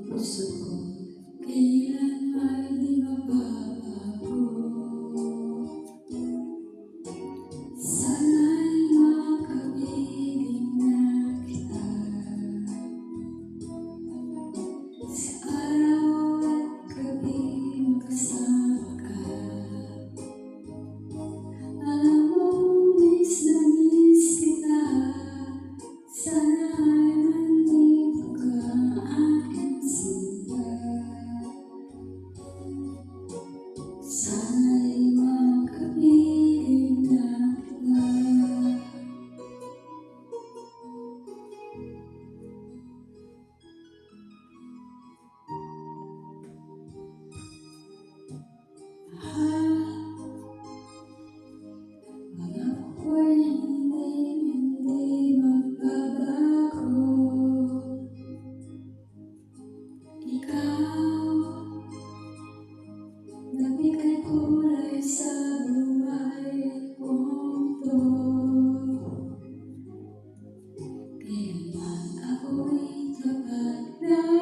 puso ko kailan ay di mababago. Sana'y makapiling na kita sa araw at gabi magkasama ka. Alam mong miss na miss kita, sana'y nandito ka aking sinta. Sana'y makapiling na kita. Ako'y hindi magbabago. Ikaw, nagbigay kulay sa buhay kong to. Kailanman ako'y tapat na